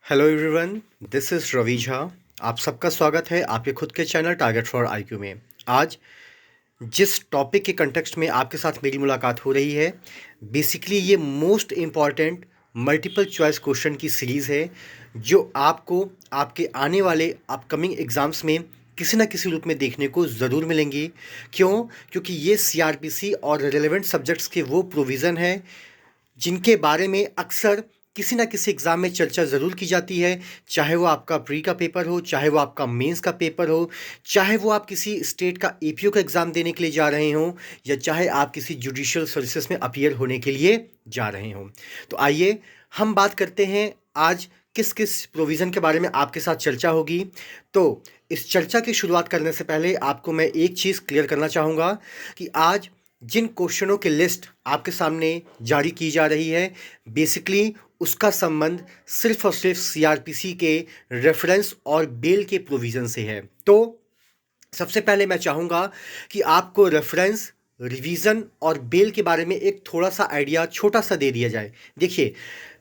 Hello everyone, this is Ravi Jha. आप सबका स्वागत है आपके खुद के चैनल टारगेट फॉर आईक्यू में। आज जिस टॉपिक के कंटेक्स्ट में आपके साथ मेरी मुलाकात हो रही है, बेसिकली ये most important multiple choice question की सीरीज़ है जो आपको आपके आने वाले अपकमिंग एग्ज़ाम्स में किसी न किसी रूप में देखने को ज़रूर मिलेंगी। क्यों? क्योंकि ये सीआरपीसी और रिलेवेंट सब्जेक्ट्स के वो प्रोविज़न है जिनके बारे में अक्सर किसी ना किसी एग्ज़ाम में चर्चा ज़रूर की जाती है। चाहे वो आपका प्री का पेपर हो, चाहे वो आपका मेंस का पेपर हो, चाहे वो आप किसी स्टेट का एपीओ का एग्ज़ाम देने के लिए जा रहे हों, या चाहे आप किसी जुडिशियल सर्विसेज में अपीयर होने के लिए जा रहे हों। तो आइए हम बात करते हैं आज किस किस प्रोविज़न के बारे में आपके साथ चर्चा होगी। तो इस चर्चा की शुरुआत करने से पहले आपको मैं एक चीज़ क्लियर करना चाहूँगा कि आज जिन क्वेश्चनों की लिस्ट आपके सामने जारी की जा रही है, बेसिकली उसका संबंध सिर्फ और सिर्फ सीआरपीसी के रेफरेंस और बेल के प्रोविज़न से है। तो सबसे पहले मैं चाहूँगा कि आपको रेफरेंस, रिवीजन और बेल के बारे में एक थोड़ा सा आइडिया छोटा सा दे दिया जाए। देखिए,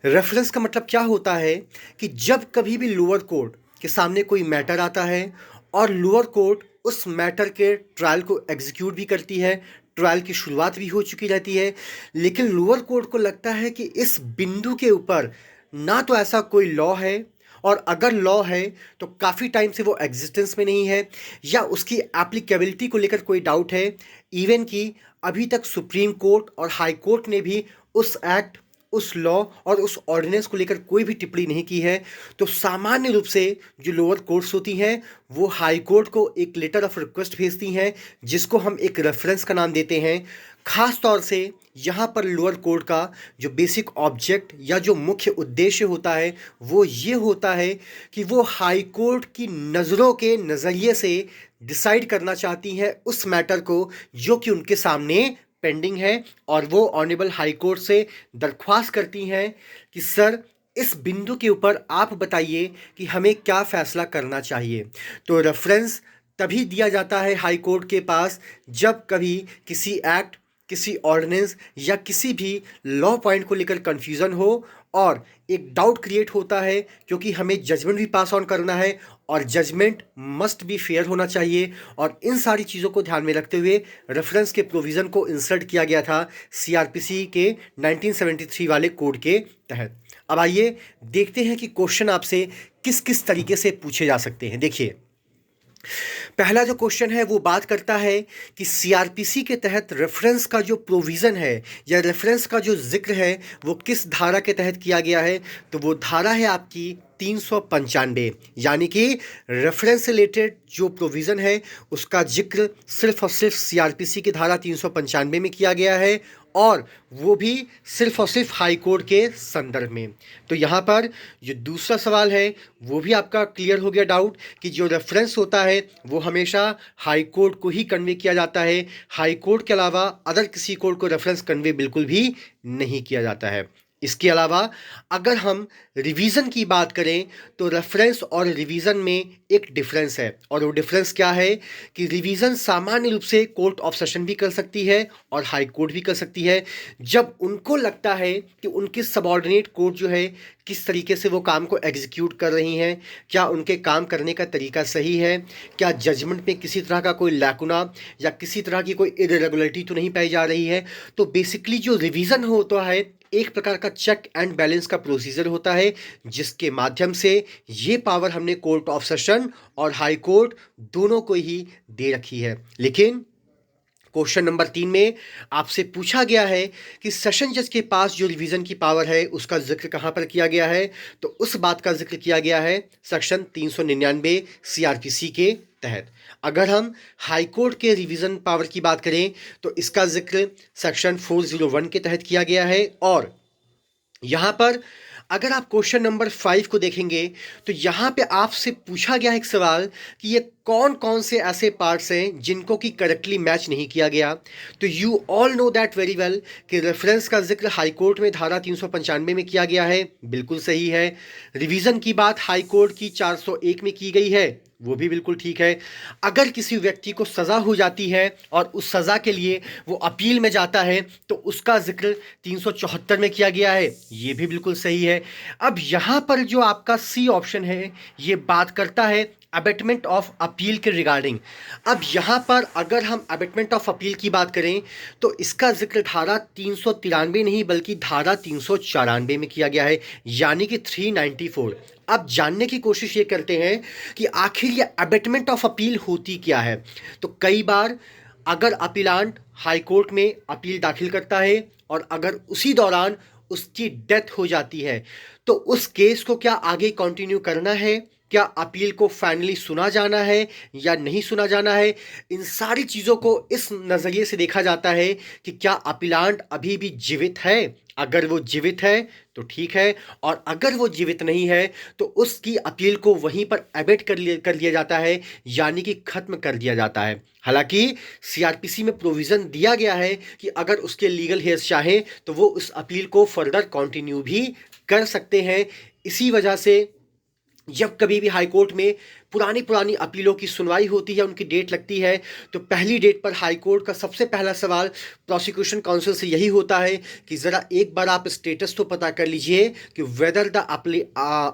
रेफरेंस का मतलब क्या होता है कि जब कभी भी लोअर कोर्ट के सामने कोई मैटर आता है और लोअर कोर्ट उस मैटर के ट्रायल को एग्जीक्यूट भी करती है, ट्रायल की शुरुआत भी हो चुकी रहती है, लेकिन लोअर कोर्ट को लगता है कि इस बिंदु के ऊपर ना तो ऐसा कोई लॉ है, और अगर लॉ है तो काफ़ी टाइम से वो एग्जिस्टेंस में नहीं है, या उसकी एप्लीकेबिलिटी को लेकर कोई डाउट है। इवन कि अभी तक सुप्रीम कोर्ट और हाई कोर्ट ने भी उस एक्ट, उस लॉ और उस ऑर्डिनेंस को लेकर कोई भी टिप्पणी नहीं की है। तो सामान्य रूप से जो लोअर कोर्ट्स होती हैं वो हाई कोर्ट को एक लेटर ऑफ रिक्वेस्ट भेजती हैं, जिसको हम एक रेफरेंस का नाम देते हैं। खास तौर से यहाँ पर लोअर कोर्ट का जो बेसिक ऑब्जेक्ट या जो मुख्य उद्देश्य होता है वो ये होता है कि वो हाई कोर्ट की नज़रों के नज़रिए से डिसाइड करना चाहती हैं उस मैटर को जो कि उनके सामने पेंडिंग है, और वो ऑनरेबल हाई कोर्ट से दरख्वास्त करती हैं कि सर, इस बिंदु के ऊपर आप बताइए कि हमें क्या फैसला करना चाहिए। तो रेफरेंस तभी दिया जाता है हाई कोर्ट के पास जब कभी किसी एक्ट, किसी ऑर्डिनेंस या किसी भी लॉ पॉइंट को लेकर कंफ्यूजन हो और एक डाउट क्रिएट होता है, क्योंकि हमें जजमेंट भी पास ऑन करना है और जजमेंट मस्ट बी फेयर होना चाहिए। और इन सारी चीज़ों को ध्यान में रखते हुए रेफरेंस के प्रोविज़न को इंसर्ट किया गया था सीआरपीसी के 1973 वाले कोड के तहत। अब आइए देखते हैं कि क्वेश्चन आपसे किस किस तरीके से पूछे जा सकते हैं। देखिए, पहला जो क्वेश्चन है वो बात करता है कि सीआरपीसी के तहत रेफरेंस का जो प्रोविज़न है या रेफरेंस का जो जिक्र है वो किस धारा के तहत किया गया है। तो वो धारा है आपकी 395, यानी कि रेफरेंस रिलेटेड जो प्रोविज़न है उसका जिक्र सिर्फ और सिर्फ सीआरपीसी की धारा 395 में किया गया है, और वो भी सिर्फ और सिर्फ हाई कोर्ट के संदर्भ में। तो यहाँ पर जो दूसरा सवाल है वो भी आपका क्लियर हो गया डाउट कि जो रेफरेंस होता है वो हमेशा हाई कोर्ट को ही कन्वे किया जाता है। हाई कोर्ट के अलावा अदर किसी कोर्ट को रेफरेंस कन्वे बिल्कुल भी नहीं किया जाता है। इसके अलावा अगर हम रिवीजन की बात करें तो रेफरेंस और रिवीजन में एक डिफरेंस है, और वो डिफरेंस क्या है कि रिवीजन सामान्य रूप से कोर्ट ऑफ सेशन भी कर सकती है और हाई कोर्ट भी कर सकती है, जब उनको लगता है कि उनकी सबऑर्डिनेट कोर्ट जो है किस तरीके से वो काम को एग्जीक्यूट कर रही हैं, क्या उनके काम करने का तरीका सही है, क्या जजमेंट में किसी तरह का कोई लैकुना या किसी तरह की कोई इरेगुलरिटी तो नहीं पाई जा रही है। तो बेसिकली जो रिवीजन होता है एक प्रकार का चेक एंड बैलेंस का प्रोसीजर होता है, जिसके माध्यम से ये पावर हमने कोर्ट ऑफ सेशन और हाई कोर्ट दोनों को ही दे रखी है। लेकिन क्वेश्चन नंबर 3 में आपसे पूछा गया है कि सेशन जज के पास जो रिवीजन की पावर है उसका जिक्र कहाँ पर किया गया है। तो उस बात का जिक्र किया गया है सेक्शन 399 सीआरपीसी के तहत। अगर हम हाई कोर्ट के रिवीजन पावर की बात करें तो इसका जिक्र सेक्शन 401 के तहत किया गया है। और यहाँ पर अगर आप क्वेश्चन नंबर 5 को देखेंगे तो यहाँ पे आपसे पूछा गया एक सवाल कि ये कौन कौन से ऐसे पार्ट्स हैं जिनको कि करेक्टली मैच नहीं किया गया। तो you all know that very well कि रेफरेंस का जिक्र हाई कोर्ट में धारा 395 में किया गया है, बिल्कुल सही है। रिवीजन की बात हाई कोर्ट की 401 में की गई है, वो भी बिल्कुल ठीक है। अगर किसी व्यक्ति को सज़ा हो जाती है और उस सज़ा के लिए वो अपील में जाता है तो उसका जिक्र 374 में किया गया है, ये भी बिल्कुल सही है। अब यहाँ पर जो आपका सी ऑप्शन है ये बात करता है अबेटमेंट ऑफ अपील के रिगार्डिंग। अब यहाँ पर अगर हम अबेटमेंट ऑफ अपील की बात करें तो इसका जिक्र धारा 393 नहीं बल्कि धारा 394 में किया गया है, यानी कि 394। अब जानने की कोशिश ये करते हैं कि आखिर ये अबेटमेंट ऑफ अपील होती क्या है। तो कई बार अगर अपीलांट हाई कोर्ट में अपील दाखिल करता है और अगर उसी दौरान उसकी डेथ हो जाती है तो उस केस को क्या आगे कंटिन्यू करना है, क्या अपील को फाइनली सुना जाना है या नहीं सुना जाना है, इन सारी चीज़ों को इस नज़रिए से देखा जाता है कि क्या अपीलांट अभी भी जीवित है। अगर वो जीवित है तो ठीक है, और अगर वो जीवित नहीं है तो उसकी अपील को वहीं पर एबेट कर लिया जाता है, यानी कि खत्म कर दिया जाता है। हालांकि सीआरपीसी में प्रोविज़न दिया गया है कि अगर उसके लीगल हेयर्स चाहें तो वो उस अपील को फर्दर कंटिन्यू भी कर सकते हैं। इसी वजह से जब कभी भी हाई कोर्ट में पुरानी पुरानी अपीलों की सुनवाई होती है, उनकी डेट लगती है, तो पहली डेट पर हाई कोर्ट का सबसे पहला सवाल प्रोसिक्यूशन काउंसिल से यही होता है कि ज़रा एक बार आप स्टेटस तो पता कर लीजिए कि whether the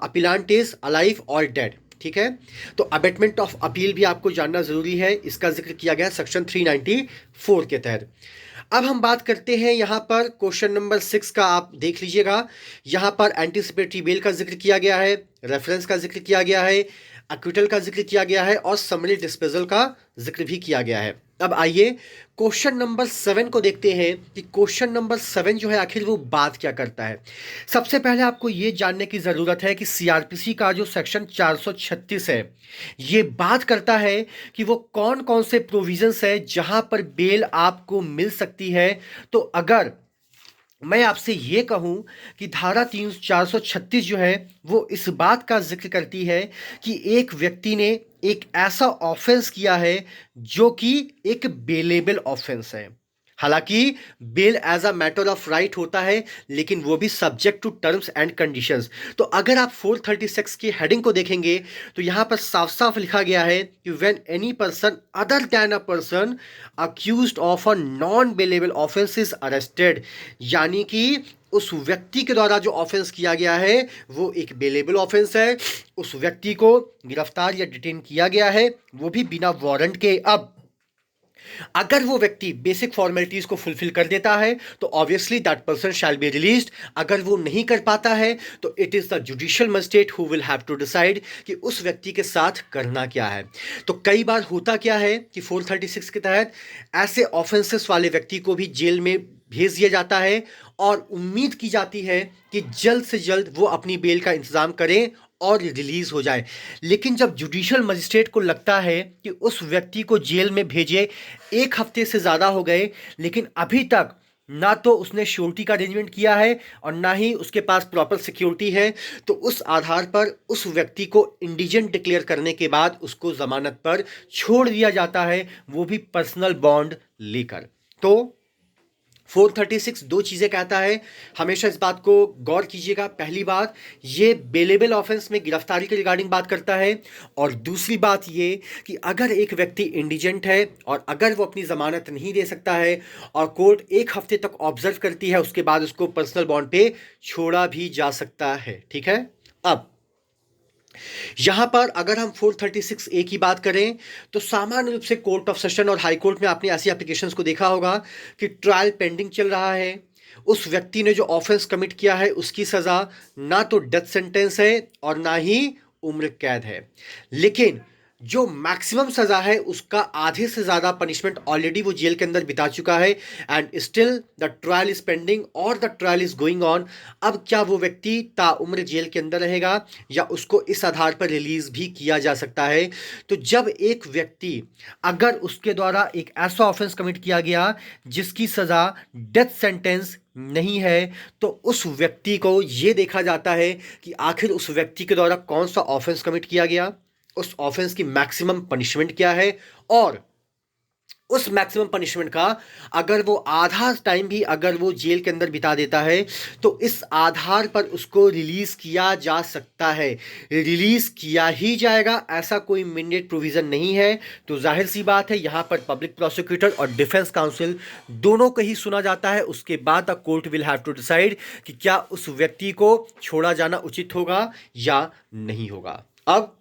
appellant is alive और डेड। ठीक है, तो अबेटमेंट ऑफ अपील भी आपको जानना ज़रूरी है, इसका जिक्र किया गया सेक्शन 394 के तहत। अब हम बात करते हैं यहाँ पर क्वेश्चन नंबर 6 का, आप देख लीजिएगा। यहाँ पर एंटीसिपेटरी बेल का जिक्र किया गया है, रेफरेंस का जिक्र किया गया है, एक्विटल का जिक्र किया गया है और समरी डिस्पोजल का जिक्र भी किया गया है। अब आइए क्वेश्चन नंबर 7 को देखते हैं कि क्वेश्चन नंबर 7 जो है आखिर वो बात क्या करता है। सबसे पहले आपको ये जानने की ज़रूरत है कि सीआरपीसी का जो सेक्शन 436 है ये बात करता है कि वो कौन कौन से प्रोविजंस है जहां पर बेल आपको मिल सकती है। तो अगर मैं आपसे ये कहूं कि धारा 436 जो है वो इस बात का जिक्र करती है कि एक व्यक्ति ने एक ऐसा ऑफेंस किया है जो कि एक बेलेबल ऑफेंस है। हालांकि bail as a matter of right होता है लेकिन वो भी subject to terms and conditions. तो अगर आप 436 की हेडिंग को देखेंगे तो यहां पर साफ साफ लिखा गया है कि when any person other than a person accused of a non bailable offence is arrested, यानी कि उस व्यक्ति के द्वारा जो ऑफेंस किया गया है वो एक बेलेबल ऑफेंस है, उस व्यक्ति को गिरफ्तार या डिटेन किया गया है वो भी बिना वारंट के। अब अगर वो व्यक्ति बेसिक फॉर्मेलिटीज को फुलफिल कर देता है तो obviously that person shall be released. अगर वो नहीं कर पाता है तो it is the judicial magistrate who will have to decide कि उस व्यक्ति के साथ करना क्या है। तो कई बार होता क्या है कि 436 के तहत ऐसे ऑफेंसेस वाले व्यक्ति को भी जेल में भेज दिया जाता है और उम्मीद की जाती है कि जल्द से जल्द वो अपनी बेल का इंतजाम करें और रिलीज हो जाए। लेकिन जब जुडिशियल मजिस्ट्रेट को लगता है कि उस व्यक्ति को जेल में भेजे 1 हफ्ते से ज़्यादा हो गए लेकिन अभी तक ना तो उसने श्योरिटी का अरेंजमेंट किया है और ना ही उसके पास प्रॉपर सिक्योरिटी है, तो उस आधार पर उस व्यक्ति को इंडिजेंट डिक्लेयर करने के बाद उसको ज़मानत पर छोड़ दिया जाता है, वो भी पर्सनल बॉन्ड लेकर। तो 436 दो चीज़ें कहता है, हमेशा इस बात को गौर कीजिएगा। पहली बात, ये बेलेबल ऑफेंस में गिरफ्तारी के रिगार्डिंग बात करता है, और दूसरी बात ये कि अगर एक व्यक्ति इंडिजेंट है और अगर वो अपनी ज़मानत नहीं दे सकता है और कोर्ट 1 हफ्ते तक ऑब्जर्व करती है उसके बाद उसको पर्सनल बॉन्ड पे छोड़ा भी जा सकता है। ठीक है, अब यहां पर अगर हम 436A की बात करें तो सामान्य रूप से कोर्ट ऑफ सेशन और हाई कोर्ट में आपने ऐसी एप्लीकेशंस को देखा होगा कि ट्रायल पेंडिंग चल रहा है, उस व्यक्ति ने जो ऑफेंस कमिट किया है उसकी सज़ा ना तो डेथ सेंटेंस है और ना ही उम्र कैद है, लेकिन जो मैक्सिमम सज़ा है उसका आधे से ज़्यादा पनिशमेंट ऑलरेडी वो जेल के अंदर बिता चुका है and still the trial is pending और the trial is going on. अब क्या वो व्यक्ति ताउम्र जेल के अंदर रहेगा या उसको इस आधार पर रिलीज भी किया जा सकता है। तो जब एक व्यक्ति, अगर उसके द्वारा एक ऐसा ऑफेंस कमिट किया गया जिसकी सज़ा डेथ सेंटेंस नहीं है, तो उस व्यक्ति को ये देखा जाता है कि आखिर उस व्यक्ति के द्वारा कौन सा ऑफेंस कमिट किया गया, उस ऑफेंस की मैक्सिमम पनिशमेंट क्या है और उस मैक्सिमम पनिशमेंट का अगर वो आधा टाइम भी अगर वो जेल के अंदर बिता देता है तो इस आधार पर उसको रिलीज किया जा सकता है, रिलीज किया ही जाएगा, ऐसा कोई मैंडेट प्रोविजन नहीं है। तो जाहिर सी बात है यहां पर पब्लिक प्रोसिक्यूटर और डिफेंस काउंसिल दोनों को ही सुना जाता है। उसके बाद the court will have to decide कि क्या उस व्यक्ति को छोड़ा जाना उचित होगा या नहीं होगा। अब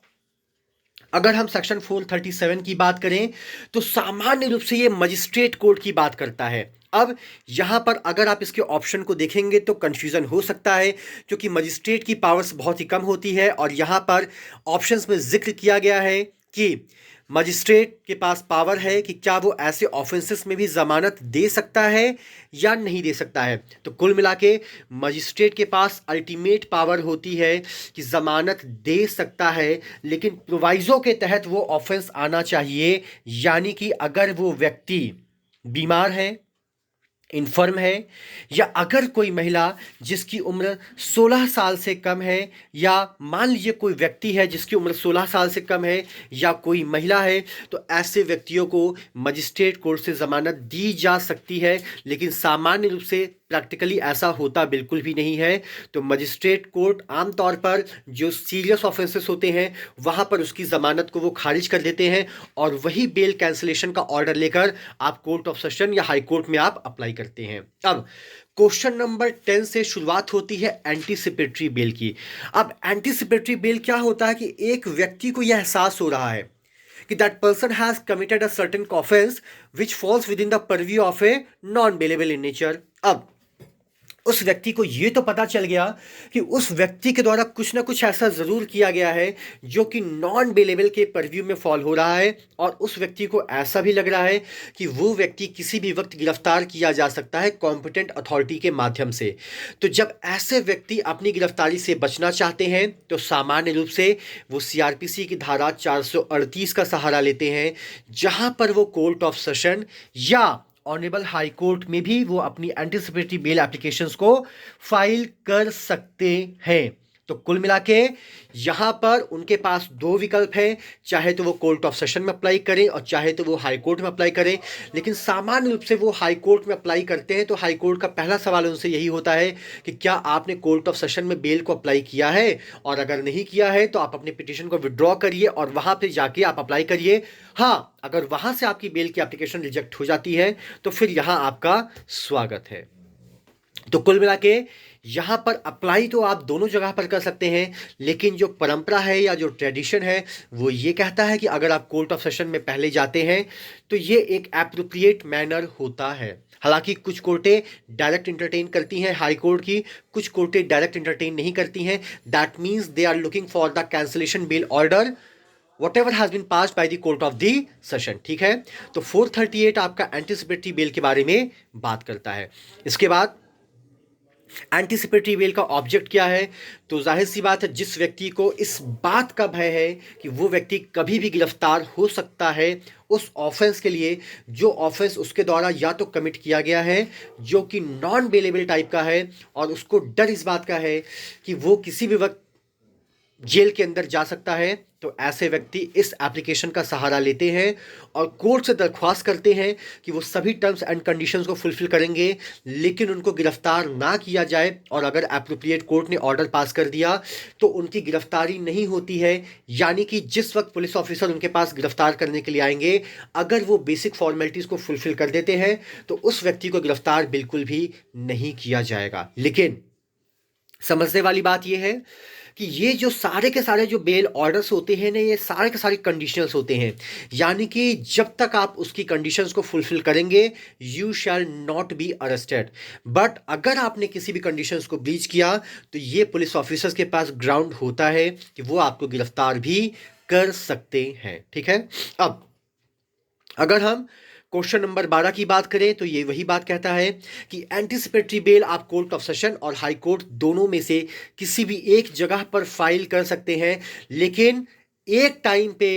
अगर हम सेक्शन 437 की बात करें तो सामान्य रूप से ये मजिस्ट्रेट कोर्ट की बात करता है। अब यहां पर अगर आप इसके ऑप्शन को देखेंगे तो कंफ्यूजन हो सकता है, क्योंकि मजिस्ट्रेट की पावर्स बहुत ही कम होती है और यहां पर ऑप्शंस में जिक्र किया गया है कि मजिस्ट्रेट के पास पावर है कि क्या वो ऐसे ऑफेंसेस में भी जमानत दे सकता है या नहीं दे सकता है। तो कुल मिला के मजिस्ट्रेट के पास अल्टीमेट पावर होती है कि जमानत दे सकता है, लेकिन प्रोवाइजो के तहत वो ऑफेंस आना चाहिए। यानी कि अगर वो व्यक्ति बीमार है, इन्फर्म है, या अगर कोई महिला जिसकी उम्र 16 साल से कम है, या मान लीजिए कोई व्यक्ति है जिसकी उम्र 16 साल से कम है, या कोई महिला है, तो ऐसे व्यक्तियों को मजिस्ट्रेट कोर्ट से ज़मानत दी जा सकती है। लेकिन सामान्य रूप से प्रैक्टिकली ऐसा होता बिल्कुल भी नहीं है। तो मजिस्ट्रेट कोर्ट आमतौर पर जो सीरियस ऑफेंसेस होते हैं वहाँ पर उसकी ज़मानत को वो खारिज कर देते हैं और वही बेल कैंसिलेशन का ऑर्डर लेकर आप कोर्ट ऑफ सेशन या हाई कोर्ट में आप अप्लाई करते हैं। अब क्वेश्चन नंबर 10 से शुरुआत होती है एंटीसिपेटरी बेल की। अब एंटीसिपेटरी बेल क्या होता है कि एक व्यक्ति को यह एहसास हो रहा है कि that person has committed a certain offence which falls with in the purview of a non bailable in nature. अब उस व्यक्ति को यह तो पता चल गया कि उस व्यक्ति के द्वारा कुछ ना कुछ ऐसा जरूर किया गया है जो कि नॉन बेलेबल के परव्यू में फॉल हो रहा है, और उस व्यक्ति को ऐसा भी लग रहा है कि वो व्यक्ति किसी भी वक्त गिरफ्तार किया जा सकता है कॉम्पिटेंट अथॉरिटी के माध्यम से। तो जब ऐसे व्यक्ति अपनी गिरफ्तारी से बचना चाहते हैं तो सामान्य रूप से वो सीआरपीसी की धारा 438 का सहारा लेते हैं, जहां पर वो कोर्ट ऑफ सेशन या ऑनरेबल हाई कोर्ट में भी वो अपनी एंटीसिपेटरी बेल एप्लीकेशंस को फाइल कर सकते हैं। तो कुल मिला के यहां पर उनके पास दो विकल्प हैं, चाहे तो वो कोर्ट ऑफ सेशन में अप्लाई करें और चाहे तो वो हाई कोर्ट में अप्लाई करें। लेकिन सामान्य रूप से वो हाई कोर्ट में अप्लाई करते हैं तो हाई कोर्ट का पहला सवाल उनसे यही होता है कि क्या आपने कोर्ट ऑफ सेशन में बेल को अप्लाई किया है, और अगर नहीं किया है तो आप अपने पिटीशन को विड्रॉ करिए और वहां पर जाके आप अप्लाई करिए। हाँ, अगर वहां से आपकी बेल की एप्लीकेशन रिजेक्ट हो जाती है तो फिर यहां आपका स्वागत है। तो कुल मिला के यहां पर अप्लाई तो आप दोनों जगह पर कर सकते हैं, लेकिन जो परंपरा है या जो ट्रेडिशन है वो ये कहता है कि अगर आप कोर्ट ऑफ सेशन में पहले जाते हैं तो ये एक एप्रोप्रिएट मैनर होता है। हालांकि कुछ कोर्टें डायरेक्ट इंटरटेन करती हैं हाई कोर्ट की, कुछ कोर्टें डायरेक्ट इंटरटेन नहीं करती हैं। That means they are looking for the cancellation bail order whatever has been passed by the court of the session। ठीक है, तो 438 आपका एंटीसिपेटरी बेल के बारे में बात करता है। इसके बाद एंटीसिपेटरी बेल का ऑब्जेक्ट क्या है, तो जाहिर सी बात है जिस व्यक्ति को इस बात का भय है कि वो व्यक्ति कभी भी गिरफ्तार हो सकता है उस ऑफेंस के लिए जो ऑफेंस उसके द्वारा या तो कमिट किया गया है जो कि नॉन बेलेबल टाइप का है, और उसको डर इस बात का है कि वो किसी भी वक्त जेल के अंदर जा सकता है, तो ऐसे व्यक्ति इस एप्लीकेशन का सहारा लेते हैं और कोर्ट से दरख्वास्त करते हैं कि वो सभी टर्म्स एंड कंडीशंस को फुलफिल करेंगे लेकिन उनको गिरफ्तार ना किया जाए। और अगर एप्रोप्रिएट कोर्ट ने ऑर्डर पास कर दिया तो उनकी गिरफ्तारी नहीं होती है। यानी कि जिस वक्त पुलिस ऑफिसर उनके पास गिरफ्तार करने के लिए आएंगे, अगर वो बेसिक फॉर्मेलिटीज़ को फुलफिल कर देते हैं तो उस व्यक्ति को गिरफ्तार बिल्कुल भी नहीं किया जाएगा। लेकिन समझने वाली बात यह है कि ये जो सारे के सारे जो बेल ऑर्डर्स होते हैं ना, ये सारे के सारे कंडीशनल्स होते हैं। यानी कि जब तक आप उसकी कंडीशंस को फुलफिल करेंगे you shall not be arrested. But अगर आपने किसी भी कंडीशंस को ब्रीच किया तो ये पुलिस ऑफिसर्स के पास ग्राउंड होता है कि वो आपको गिरफ्तार भी कर सकते हैं। ठीक है, अब अगर हम क्वेश्चन नंबर 12 की बात करें तो ये वही बात कहता है कि एंटीसिपेटरी बेल आप कोर्ट ऑफ सेशन और हाई कोर्ट दोनों में से किसी भी एक जगह पर फाइल कर सकते हैं, लेकिन एक टाइम पे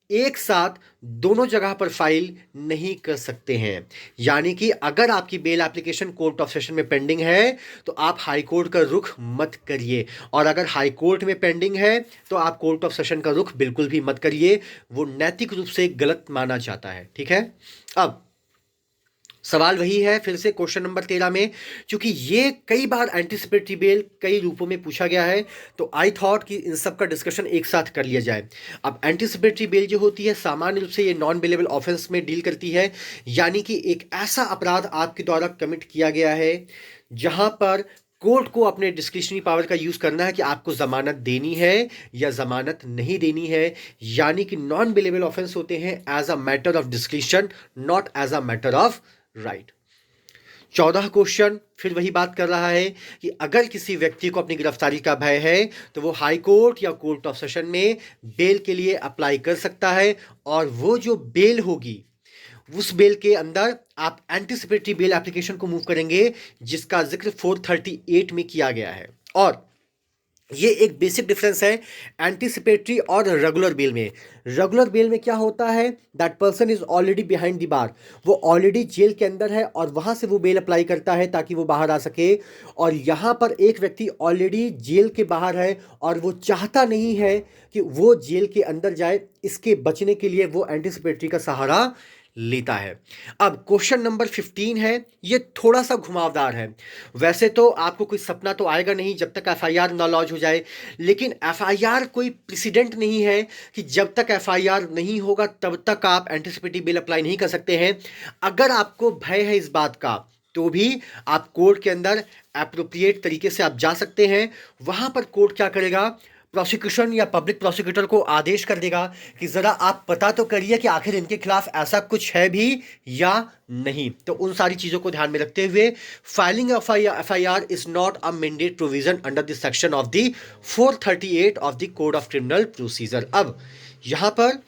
एक साथ दोनों जगह पर फाइल नहीं कर सकते हैं। यानी कि अगर आपकी bail application court of session में पेंडिंग है तो आप हाई कोर्ट का रुख मत करिए, और अगर हाई कोर्ट में पेंडिंग है तो आप कोर्ट ऑफ सेशन का रुख बिल्कुल भी मत करिए, वो नैतिक रूप से गलत माना जाता है। ठीक है, अब सवाल वही है फिर से क्वेश्चन नंबर 13 में, क्योंकि ये कई बार एंटीसिपेटरी बेल कई रूपों में पूछा गया है, तो आई थॉट कि इन सब का डिस्कशन एक साथ कर लिया जाए। अब एंटीसिपेटरी बेल जो होती है सामान्य रूप से ये नॉन बेलेबल ऑफेंस में डील करती है, यानी कि एक ऐसा अपराध आपके द्वारा कमिट किया गया है जहां पर कोर्ट को अपने डिस्क्रिशनरी पावर का यूज करना है कि आपको जमानत देनी है या जमानत नहीं देनी है। यानी कि नॉन बेलेबल ऑफेंस होते हैं as a matter of discretion, not as a matter of right. 14 question फिर वही बात कर रहा है कि अगर किसी व्यक्ति को अपनी गिरफ्तारी का भय है तो वो हाई कोर्ट या कोर्ट ऑफ सेशन में बेल के लिए अप्लाई कर सकता है, और वो जो बेल होगी उस बेल के अंदर आप एंटीसिपेटरी बेल एप्लीकेशन को मूव करेंगे, जिसका जिक्र 438 में किया गया है। और ये एक बेसिक डिफरेंस है एंटीसिपेटरी और रेगुलर बेल में। रेगुलर बेल में क्या होता है, that person is already behind the bar, वो ऑलरेडी जेल के अंदर है और वहां से वो बेल अप्लाई करता है ताकि वो बाहर आ सके। और यहां पर एक व्यक्ति ऑलरेडी जेल के बाहर है और वो चाहता नहीं है कि वो जेल के अंदर जाए, इसके बचने के लिए वो एंटीसिपेटरी का सहारा लेता है। अब क्वेश्चन नंबर 15 है, ये थोड़ा सा घुमावदार है। वैसे तो आपको कोई सपना तो आएगा नहीं जब तक एफआईआर ना लॉन्च हो जाए, लेकिन एफआईआर कोई प्रेसिडेंट नहीं है कि जब तक एफआईआर नहीं होगा तब तक आप एंटीसिपेटरी बेल अप्लाई नहीं कर सकते हैं। अगर आपको भय है इस बात का तो भी आप कोर्ट के अंदर एप्रोप्रिएट तरीके से आप जा सकते हैं। वहां पर कोर्ट क्या करेगा, प्रोसिक्यूशन या पब्लिक प्रोसिक्यूटर को आदेश कर देगा कि ज़रा आप पता तो करिए कि आखिर इनके खिलाफ ऐसा कुछ है भी या नहीं। तो उन सारी चीज़ों को ध्यान में रखते हुए filing FIR is not a mandate provision under the section of the 438 of the code of criminal procedure. अब यहां पर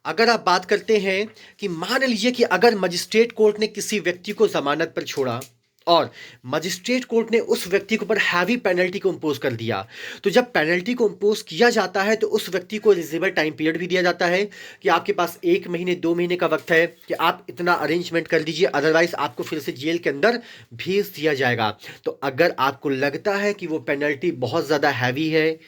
अगर आप बात करते हैं कि मान लीजिए कि अगर मजिस्ट्रेट कोर्ट ने किसी व्यक्ति को जमानत पर छोड़ा और मजिस्ट्रेट कोर्ट ने उस व्यक्ति के ऊपर हैवी पेनल्टी को इंपोज कर दिया, तो जब पेनल्टी को इंपोज किया जाता है तो उस व्यक्ति को रिजनेबल टाइम पीरियड भी दिया जाता है कि आपके पास 1 महीने 2 महीने का वक्त है कि आप इतना अरेंजमेंट कर दीजिए, अदरवाइज आपको फिर से जेल के अंदर भेज दिया जाएगा। तो अगर आपको लगता है कि वो पेनल्टी बहुत ज़्यादा हैवी है,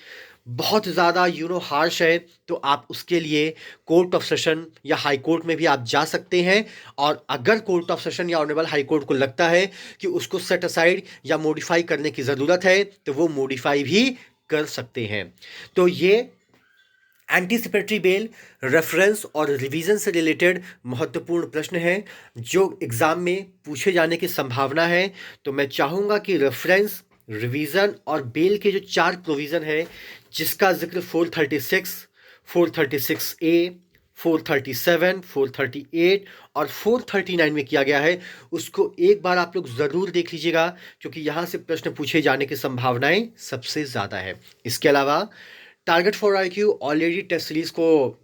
बहुत ज़्यादा हार्श है, तो आप उसके लिए कोर्ट ऑफ सेशन या हाई कोर्ट में भी आप जा सकते हैं। और अगर कोर्ट ऑफ सेशन या ऑनरेबल हाई कोर्ट को लगता है कि उसको सेट असाइड या मॉडिफाई करने की ज़रूरत है तो वो मॉडिफाई भी कर सकते हैं। तो ये एंटीसिपेटरी बेल रेफरेंस और रिवीजन से रिलेटेड महत्वपूर्ण प्रश्न है जो एग्ज़ाम में पूछे जाने की संभावना है। तो मैं चाहूँगा कि रेफरेंस, रिवीजन और बेल के जो 4 प्रोविज़न है जिसका जिक्र 436, 436A, 437, 438 और 439 में किया गया है, उसको एक बार आप लोग ज़रूर देख लीजिएगा, क्योंकि यहाँ से प्रश्न पूछे जाने की संभावनाएं सबसे ज़्यादा है। इसके अलावा target for IQ already test series को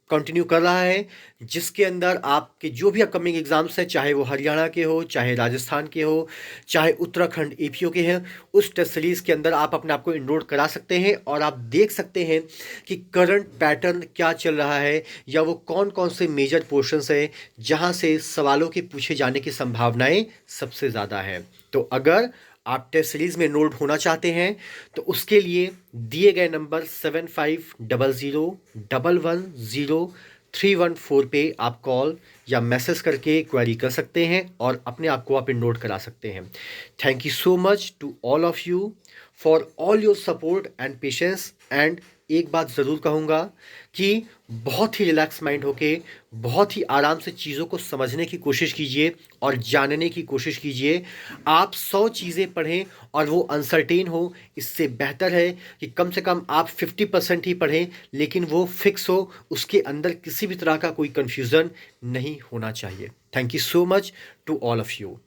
कंटिन्यू कर रहा है, जिसके अंदर आपके जो भी अपकमिंग एग्जाम्स हैं, चाहे वो हरियाणा के हो, चाहे राजस्थान के हो, चाहे उत्तराखंड एपीओ के हैं, उस टेस्ट सीरीज़ के अंदर आप अपने आप को इनरोल करा सकते हैं और आप देख सकते हैं कि करंट पैटर्न क्या चल रहा है या वो कौन कौन से मेजर पोर्शंस है जहां से सवालों के पूछे जाने की संभावनाएं सबसे ज़्यादा है। तो अगर आप टेस्ट सीरीज में एनरोल्ड होना चाहते हैं तो उसके लिए दिए गए नंबर 7500110314 पे आप कॉल या मैसेज करके क्वेरी कर सकते हैं और अपने आप को आप एनरोल करा सकते हैं। Thank you so much to all of you for all your support and patience. And एक बात ज़रूर कहूँगा कि बहुत ही रिलैक्स माइंड होके बहुत ही आराम से चीज़ों को समझने की कोशिश कीजिए और जानने की कोशिश कीजिए। आप 100 चीज़ें पढ़ें और वो अनसर्टेन हो, इससे बेहतर है कि कम से कम आप 50% ही पढ़ें लेकिन वो फिक्स हो, उसके अंदर किसी भी तरह का कोई कन्फ्यूज़न नहीं होना चाहिए। Thank you so much to all of you.